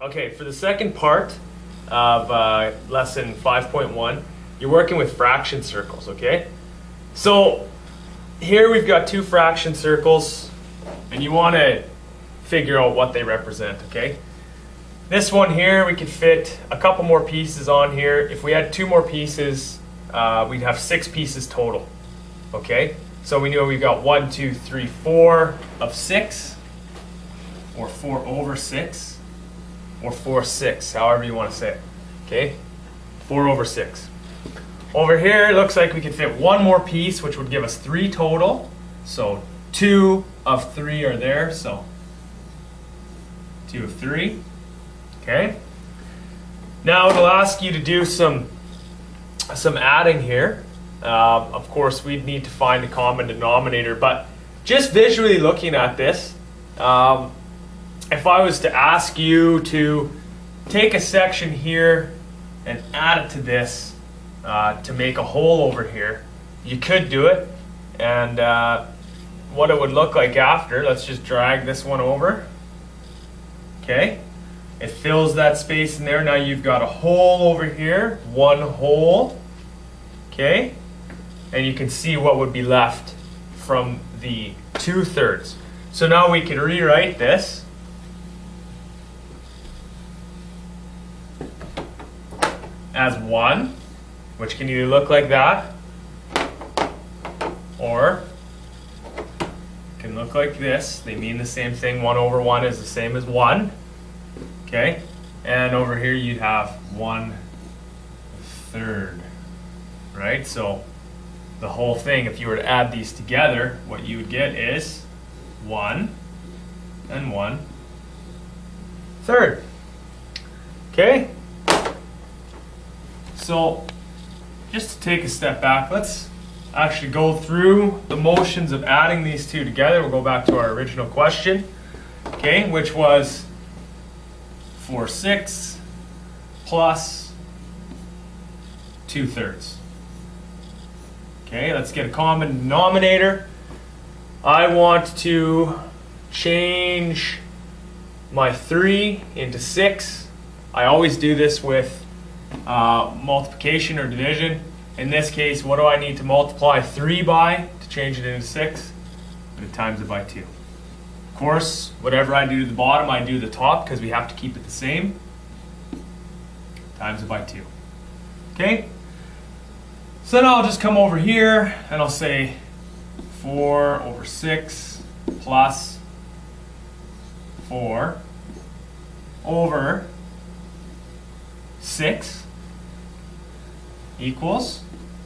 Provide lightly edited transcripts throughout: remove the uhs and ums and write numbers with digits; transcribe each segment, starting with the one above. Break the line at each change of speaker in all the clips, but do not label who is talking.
Okay, for the second part of lesson 5.1, you're working with fraction circles, okay? So here we've got two fraction circles, and you want to figure out what they represent, okay? This one here, we could fit a couple more pieces on here. If we had two more pieces, we'd have 6 pieces total, okay? So we know we've got 1, 2, 3, 4 of 6, or 4 over 6. Or 4, 6, however you want to say it. Okay? 4 over 6. Over here, it looks like we could fit one more piece, which would give us 3 total. So 2 of 3 are there, so 2 of 3. Okay? Now it'll ask you to do some adding here. Of course, we'd need to find a common denominator, but just visually looking at this, if I was to ask you to take a section here and add it to this to make a hole over here, you could do it. And what it would look like after, let's just drag this one over. Okay, it fills that space in there. Now you've got a hole over here, one hole. Okay, and you can see what would be left from the 2/3. So now we can rewrite this as 1, which can either look like that, or can look like this. They mean the same thing. 1 over 1 is the same as 1. Okay? And over here you'd have 1/3. Right? So the whole thing, if you were to add these together, what you would get is 1 and 1/3. Okay? So, just to take a step back, let's actually go through the motions of adding these two together. We'll go back to our original question, okay, which was 4, 6 plus 2/3. Okay, let's get a common denominator. I want to change my 3 into 6. I always do this with multiplication or division. In this case, what do I need to multiply 3 by to change it into 6? I'm going to times it by 2. Of course, whatever I do to the bottom, I do to the top because we have to keep it the same. Times it by 2. Okay? So now I'll just come over here and I'll say 4 over 6 plus 4 over 6 equals,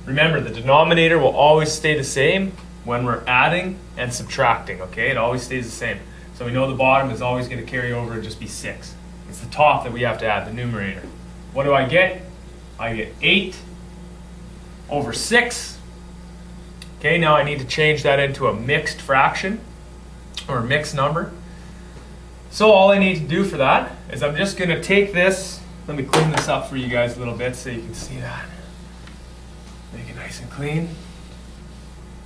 remember the denominator will always stay the same when we're adding and subtracting, okay? It always stays the same. So we know the bottom is always going to carry over and just be 6. It's the top that we have to add, the numerator. What do I get? I get 8 over 6. Okay, now I need to change that into a mixed fraction or a mixed number. So all I need to do for that is I'm just going to take this. Let me clean this up for you guys a little bit so you can see that. Make it nice and clean.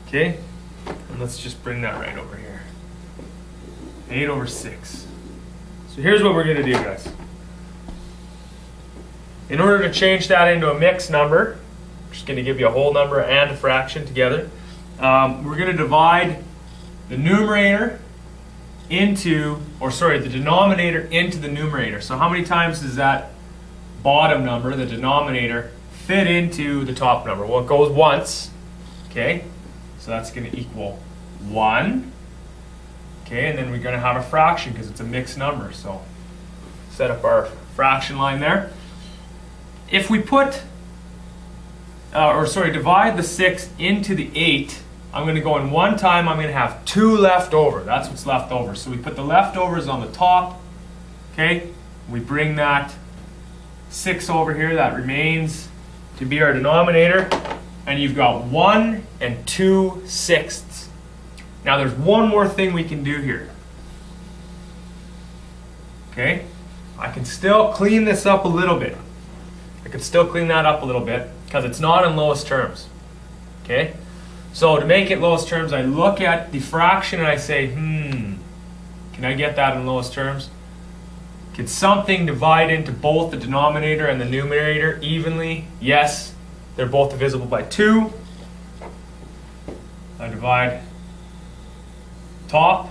Okay, and let's just bring that right over here. 8 over 6. So here's what we're going to do, guys. In order to change that into a mixed number, I'm just going to give you a whole number and a fraction together. We're going to divide the numerator into, the denominator into the numerator. So how many times does that bottom number, the denominator, fit into the top number? Well, it goes once, okay? So that's going to equal 1, okay? And then we're going to have a fraction because it's a mixed number. So set up our fraction line there. If we put, divide the 6 into the 8, I'm going to go in one time, I'm going to have 2 left over. That's what's left over. So we put the leftovers on the top, okay? We bring that 6 over here, that remains to be our denominator, and you've got 1 and 2/6. Now there's one more thing we can do here. Okay? I can still clean this up a little bit. I can still clean that up a little bit because it's not in lowest terms. Okay? So to make it lowest terms, I look at the fraction and I say, can I get that in lowest terms? Can something divide into both the denominator and the numerator evenly? Yes. They're both divisible by 2. I divide top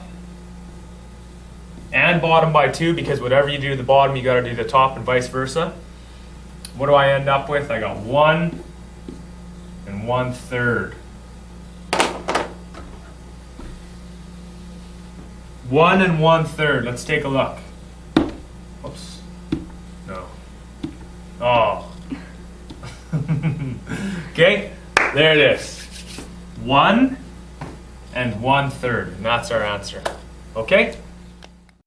and bottom by 2 because whatever you do to the bottom, you got to do the top and vice versa. What do I end up with? I got 1 and 1/3. 1 and 1/3. Let's take a look. Oops. No. Oh. Okay, there it is. 1 and 1/3. And that's our answer. Okay?